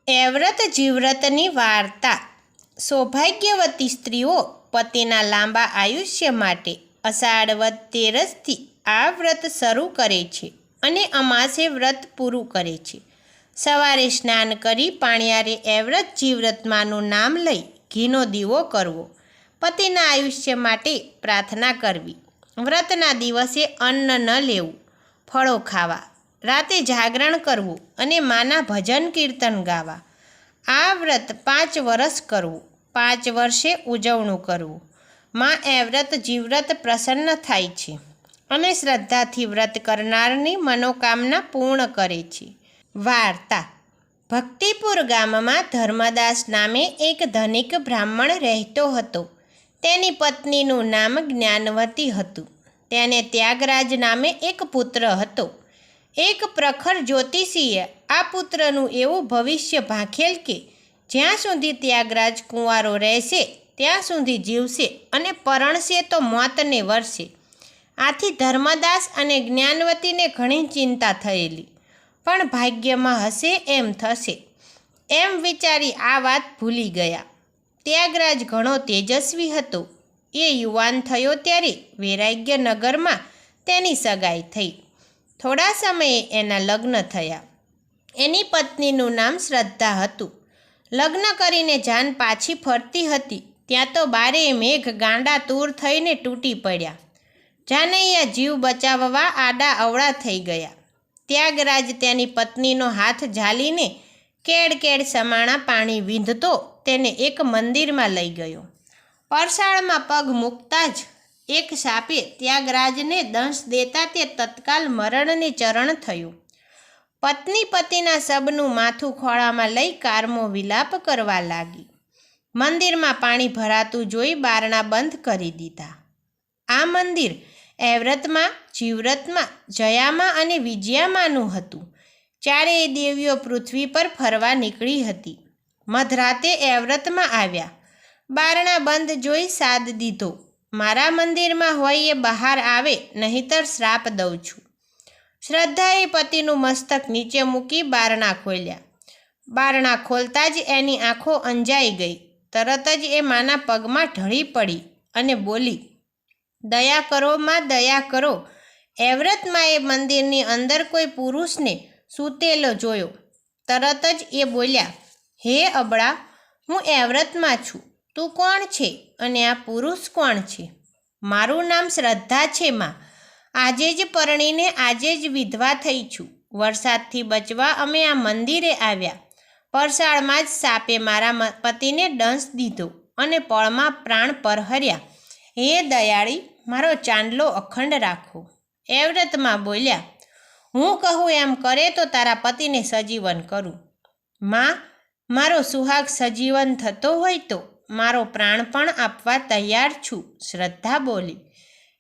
એ વ્રત જીવ્રતની વાર્તા. સૌભાગ્યવતી સ્ત્રીઓ પતિના લાંબા આયુષ્ય માટે અષાઢ વદ તેરસથી આ વ્રત શરૂ કરે છે અને અમાસે વ્રત પૂરું કરે છે. સવારે સ્નાન કરી પાણિયારે એ વ્રત જીવ્રતમાંનું નામ લઈ ઘીનો દીવો કરવો, પતિના આયુષ્ય માટે પ્રાર્થના કરવી, વ્રતના દિવસે અન્ન ન લેવું, ફળો ખાવા, રાતે જાગરણ કરવું અને માના ભજન કીર્તન ગાવા. આ વ્રત 5 વર્ષ કરવું, 5 વર્ષે ઉજવણું કરવું. માં એ વ્રત જીવ્રત પ્રસન્ન થાય છે અને શ્રદ્ધાથી વ્રત કરનારની મનોકામના પૂર્ણ કરે છે. વાર્તા. ભક્તિપુર ગામમાં ધર્મદાસ નામે એક ધનિક બ્રાહ્મણ રહેતો હતો. તેની પત્નીનું નામ જ્ઞાનવતી હતું. તેને ત્યાગરાજ નામે એક પુત્ર હતો. એક પ્રખર જ્યોતિષીએ આ પુત્રનું એવું ભવિષ્ય ભાંખેલ કે જ્યાં સુધી ત્યાગરાજ કુંવારો રહેશે ત્યાં સુધી જીવશે અને પરણશે તો મોતને વરસે. આથી ધર્મદાસ અને જ્ઞાનવતીને ઘણી ચિંતા થયેલી. પણ ભાગ્યમાં હશે એમ થશે એમ વિચારી આ વાત ભૂલી ગયા. ત્યાગરાજ ઘણો તેજસ્વી હતો. એ યુવાન થયો ત્યારે વૈરાગ્ય નગરમાં તેની સગાઈ થઈ. થોડા સમયે એના લગ્ન થયા. એની પત્નીનું નામ શ્રદ્ધા હતું. લગ્ન કરીને જાન પાછી ફરતી હતી ત્યાં તો બારેય મેઘ ગાંડા તૂર થઈને તૂટી પડ્યા. જાનૈયા જીવ બચાવવા આડા અવળા થઈ ગયા. ત્યાગરાજ તેની પત્નીનો હાથ ઝાલીને કેડ કેડ સમાણા પાણી વીંધતો તેને એક મંદિરમાં લઈ ગયો. પરસાળમાં પગ મૂકતા જ એક સાપે ત્યાગરાજને દંશ દેતા તે તત્કાલ મરણને ચરણ થયું. પત્ની પતિના શબનું માથું ખોળામાં લઈ કારમો વિલાપ કરવા લાગી. મંદિરમાં પાણી ભરાતું જોઈ બારણા બંધ કરી દીધા. આ મંદિર એ વ્રતમાં, જીવ્રતમાં, જયામાં અને વિજયામાંનું હતું. ચારેય દેવીઓ પૃથ્વી પર ફરવા નીકળી હતી. મધરાતે એ વ્રતમાં આવ્યા. બારણા બંધ જોઈ સાદ દીધો, મારા મંદિરમાં હોય એ બહાર આવે, નહીંતર શ્રાપ દઉં છું. શ્રદ્ધાએ પતિનું મસ્તક નીચે મૂકી બારણા ખોલ્યા. બારણા ખોલતા જ એની આંખો અંજાઈ ગઈ. તરત જ એ માના પગમાં ઢળી પડી અને બોલી, દયા કરો માં, દયા કરો. એ વ્રતમાં એ મંદિરની અંદર કોઈ પુરુષને સૂતેલો જોયો. તરત જ એ બોલ્યા, હે અબળા, હું એ વ્રતમાં છું. તું કોણ છે અને આ પુરુષ કોણ છે? મારું નામ શ્રદ્ધા છે માં. આજે જ પરણીને આજે જ વિધવા થઈ છું. વરસાદથી બચવા અમે આ મંદિરે આવ્યા. પરસાળમાં જ સાપે મારા પતિને દંશ દીધો અને પળમાં પ્રાણ પરહર્યા. હે દયાળી, મારો ચાંદલો અખંડ રાખો. એ વ્રતમાં બોલ્યા, હું કહું એમ કરે તો તારા પતિને સજીવન કરું. માં, મારો સુહાગ સજીવન થતો હોય તો મારો પ્રાણ પણ આપવા તૈયાર છું. શ્રદ્ધા બોલી.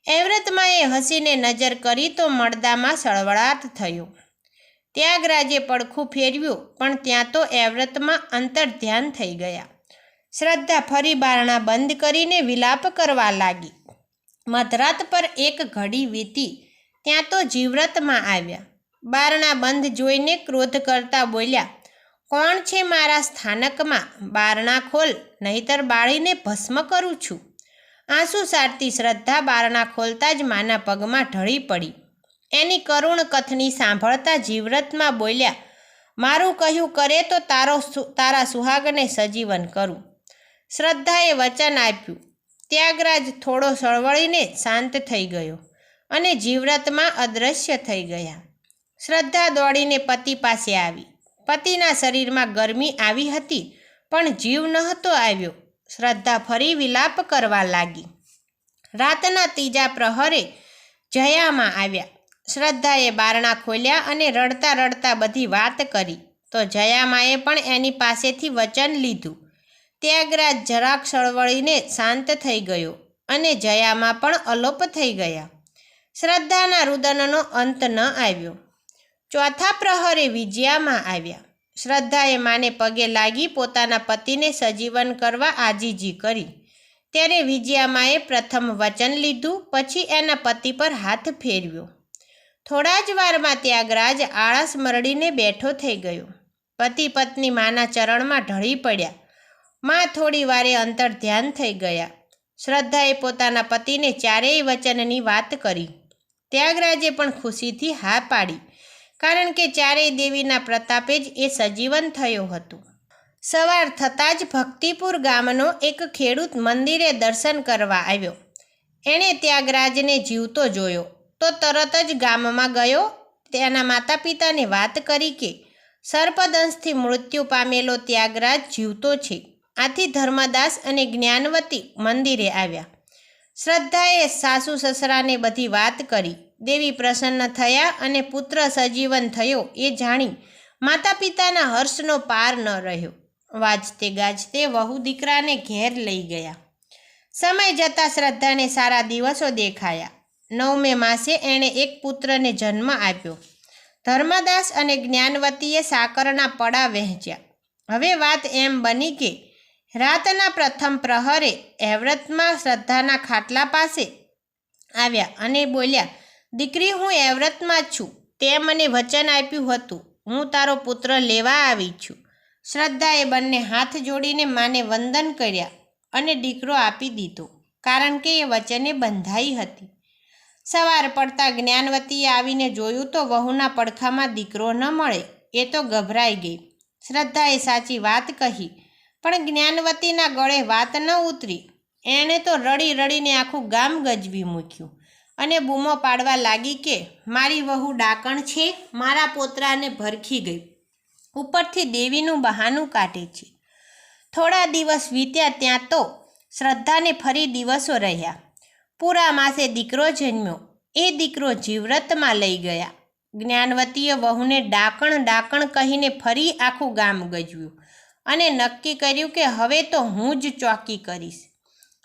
એ વ્રતમાં એ હસીને નજર કરી તો મળદામાં સળવળાટ થયો. ત્યાગરાજે પડખું ફેરવ્યું પણ ત્યાં તો એ વ્રતમાં અંતર ધ્યાન થઈ ગયા. શ્રદ્ધા ફરી બારણા બંધ કરીને વિલાપ કરવા લાગી. મધરાત પર એક ઘડી વીતી ત્યાં તો જીવ્રતમાં આવ્યા. બારણા બંધ જોઈને ક્રોધ કરતા બોલ્યા, કોણ છે મારા સ્થાનકમાં? બારણા ખોલ, નહીતર બાળીને ભસ્મ કરું છું. આંસુ સારતી શ્રદ્ધા બારણા ખોલતા જ માના પગમાં ઢળી પડી. એની કરુણ કથની સાંભળતા જીવ્રતમાં બોલ્યા, મારું કહ્યું કરે તો તારા સુહાગને સજીવન કરું. શ્રદ્ધાએ વચન આપ્યું. ત્યાગરાજ થોડો સળવળીને શાંત થઈ ગયો અને જીવ્રતમાં અદૃશ્ય થઈ ગયા. શ્રદ્ધા દોડીને પતિ પાસે આવી. પતિના શરીરમાં ગરમી આવી હતી પણ જીવ નહોતો આવ્યો. શ્રદ્ધા ફરી વિલાપ કરવા લાગી. રાતના ત્રીજા પ્રહરે જયામાં આવ્યા. શ્રદ્ધાએ બારણા ખોલ્યા અને રડતા રડતા બધી વાત કરી તો જયામાએ પણ એની પાસેથી વચન લીધું. ત્યાગરાજ જરાક સળવળીને શાંત થઈ ગયો અને જયામાં પણ અલોપ થઈ ગયા. શ્રદ્ધાના રુદનનો અંત ન આવ્યો. ચોથા પ્રહરે વિજયામાં આવ્યા. શ્રદ્ધાએ માને પગે લાગી પોતાના પતિને સજીવન કરવા આજીજી કરી. ત્યારે વિજયામાએ પ્રથમ વચન લીધું, પછી એના પતિ પર હાથ ફેરવ્યો. થોડા જ વારમાં ત્યાગરાજ આળસ મરડીને બેઠો થઈ ગયો. પતિ પત્ની માના ચરણમાં ઢળી પડ્યા. મા થોડી વારે અંતર ધ્યાન થઈ ગયા. શ્રદ્ધાએ પોતાના પતિને ચારેય વચનની વાત કરી. ત્યાગરાજે પણ ખુશીથી હા પાડી, કારણ કે ચારેય દેવીના પ્રતાપે જ એ સજીવન થયો હતો. સવાર થતાં જ ભક્તિપુર ગામનો એક ખેડૂત મંદિરે દર્શન કરવા આવ્યો. એણે ત્યાગરાજને જીવતો જોયો તો તરત જ ગામમાં ગયો. તેના માતા પિતાને વાત કરી કે સર્પદંશથી મૃત્યુ પામેલો ત્યાગરાજ જીવતો છે. આથી ધર્મદાસ અને જ્ઞાનવતી મંદિરે આવ્યા. શ્રદ્ધાએ સાસુ સસરાને બધી વાત કરી. દેવી પ્રસન્ન થયા અને પુત્ર સજીવન થયો એ જાણી માતા પિતાના હર્ષનો પાર ન રહ્યો. વાજતે ગાજતે વહુ દીકરાને ઘેર લઈ ગયા. સમય જતાં શ્રદ્ધાને સારા દિવસો દેખાયા. 9મે માસે એણે એક પુત્રને જન્મ આપ્યો. ધર્મદાસ અને જ્ઞાનવતીએ સાકરના પડા વહેંચ્યા. હવે વાત એમ બની કે રાતના પ્રથમ પ્રહરે એવ્રતમાં શ્રદ્ધાના ખાટલા પાસે આવ્યા અને બોલ્યા, દીકરી, હું એવ્રતમાં છું. તે મને વચન આપ્યું હતું. હું તારો પુત્ર લેવા આવી છું. શ્રદ્ધાએ બંને હાથ જોડીને માને વંદન કર્યા અને દીકરો આપી દીધો, કારણ કે એ વચને બંધાઈ હતી. સવાર પડતાં જ્ઞાનવતીએ આવીને જોયું તો વહુના પડખામાં દીકરો ન મળે. એ તો ગભરાઈ ગઈ. શ્રદ્ધાએ સાચી વાત કહી, પણ જ્ઞાનવતીના ગળે વાત ન ઉતરી. એણે તો રડી રડીને આખું ગામ ગજવી મૂક્યું અને બૂમો પાડવા લાગી કે મારી વહુ ડાકણ છે, મારા પોતરાને ભરખી ગઈ, ઉપરથી દેવીનું બહાનું કાઢે છે. થોડા દિવસ વીત્યા ત્યાં તો શ્રદ્ધાને ફરી દિવસો રહ્યા. પૂરા માસે દીકરો જન્મ્યો. એ દીકરો જીવ્રતમાં લઈ ગયા. જ્ઞાનવતીએ વહુને ડાકણ ડાકણ કહીને ફરી આખું ગામ ગજવ્યું અને નક્કી કર્યું કે હવે તો હું જ ચોકી કરીશ.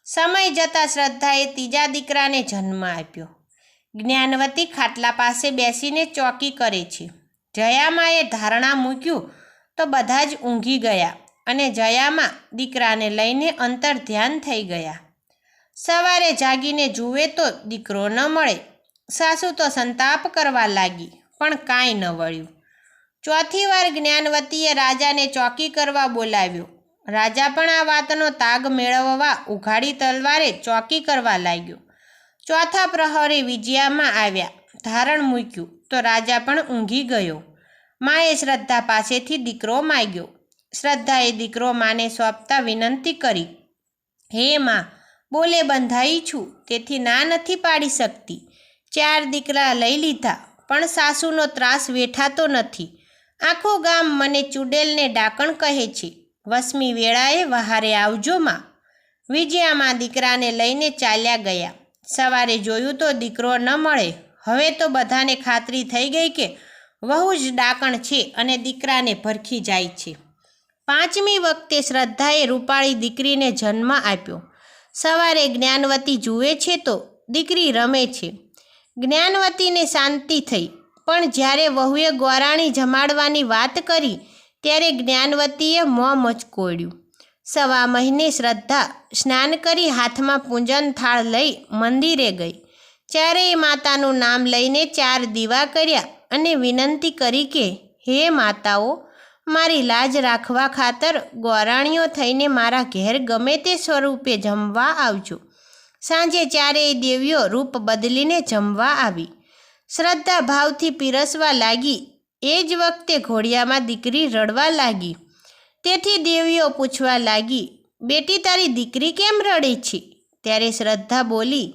સમય જતાં શ્રદ્ધાએ ત્રીજા દીકરાને જન્મ આપ્યો. જ્ઞાનવતી ખાટલા પાસે બેસીને ચોકી કરે છે. જયામાએ ધારણા મૂક્યું તો બધા જ ઊંઘી ગયા અને જયામા દીકરાને લઈને અંતર ધ્યાન થઈ ગયા. સવારે જાગીને જુએ તો દીકરો ન મળે. સાસુ તો સંતાપ કરવા લાગી, પણ કાંઈ ન વળ્યું. ચોથી વાર જ્ઞાનવતીએ રાજાને ચોકી કરવા બોલાવ્યો. રાજા પણ આ વાતનો તાગ મેળવવા ઉઘાડી તલવારે ચોકી કરવા લાગ્યો. ચોથા પ્રહરે વિજયામાં આવ્યા. ધારણ મૂક્યું તો રાજા પણ ઊંઘી ગયો. માએ શ્રદ્ધા પાસેથી દીકરો માગ્યો. શ્રદ્ધાએ દીકરો માને સોંપતા વિનંતી કરી, હે મા, બોલે બંધાઈ છું, તેથી ના નથી પાડી શકતી. 4 દીકરા લઈ લીધા, પણ સાસુનો ત્રાસ વેઠાતો નથી. આખું ગામ મને ચૂડેલને ડાકણ કહે છે. 8મી વેળાએ વહારે આવજો માં. વિજયામાં દીકરાને લઈને ચાલ્યા ગયા. સવારે જોયું તો દીકરો ન મળે. હવે તો બધાને ખાતરી થઈ ગઈ કે વહુ જ ડાકણ છે અને દીકરાને ભરખી જાય છે. 5મી વખતે શ્રદ્ધાએ રૂપાળી દીકરીને જન્મ આપ્યો. સવારે જ્ઞાનવતી જુએ છે તો દીકરી રમે છે. જ્ઞાનવતીને શાંતિ થઈ, પણ જ્યારે વહુએ ગોરાણી જમાડવાની વાત કરી ત્યારે જ્ઞાનવતીએ મોં મચકોડ્યું. 1.25 મહિને શ્રદ્ધા સ્નાન કરી હાથમાં પૂંજન થાળ લઈ મંદિરે ગઈ. ચારેય માતાનું નામ લઈને 4 દીવા કર્યા અને વિનંતી કરી કે હે માતાઓ, મારી લાજ રાખવા ખાતર ગોરાણીઓ થઈને મારા ઘેર ગમે તે સ્વરૂપે જમવા આવજો. સાંજે ચારેય દેવીઓ રૂપ બદલીને જમવા આવી. શ્રદ્ધા ભાવથી પીરસવા લાગી. એ જ વખતે ઘોડિયામાં દીકરી રડવા લાગી. તેથી દેવીઓ પૂછવા લાગી, બેટી, તારી દીકરી કેમ રડે છે? ત્યારે શ્રદ્ધા બોલી,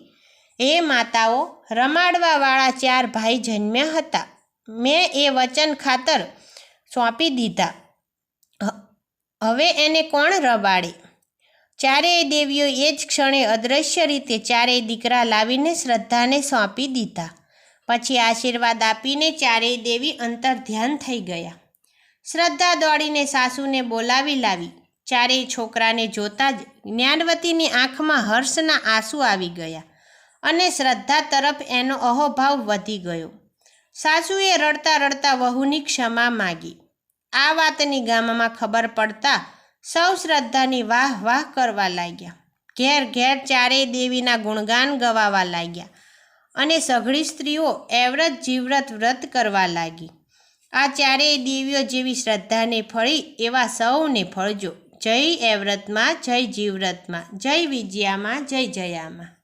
હે માતાઓ, રમાડવાવાળા 4 ભાઈ જન્મ્યા હતા. મેં એ વચન ખાતર સોંપી દીધા. હવે એને કોણ રમાડે? ચારેય દેવીઓ એ જ ક્ષણે અદૃશ્ય રીતે 4 દીકરા લાવીને શ્રદ્ધાને સોંપી દીધા. પછી આશીર્વાદ આપીને 4 દેવી અંતર ધ્યાન થઈ ગયા. શ્રદ્ધા દોડીને સાસુને બોલાવી લાવી. 4 છોકરાને જોતાં જ જ્ઞાનવતીની આંખમાં હર્ષના આંસુ આવી ગયા અને શ્રદ્ધા તરફ એનો અહોભાવ વધી ગયો. સાસુએ રડતા રડતા વહુની ક્ષમા માગી. આ વાતની ગામમાં ખબર પડતા સૌ શ્રદ્ધાની વાહ વાહ કરવા લાગ્યા. ઘેર ઘેર 4 દેવીના ગુણગાન ગવાવા લાગ્યા અને સઘળી સ્ત્રીઓ એવ્રત જીવ્રત વ્રત કરવા લાગી. આ ચારેય દેવીઓ જેવી શ્રદ્ધાને ફળી એવા સૌને ફળજો. જય એ વ્રતમાં, જય જીવવ્રતમાં, જય વિજયામાં, જય જયામાં.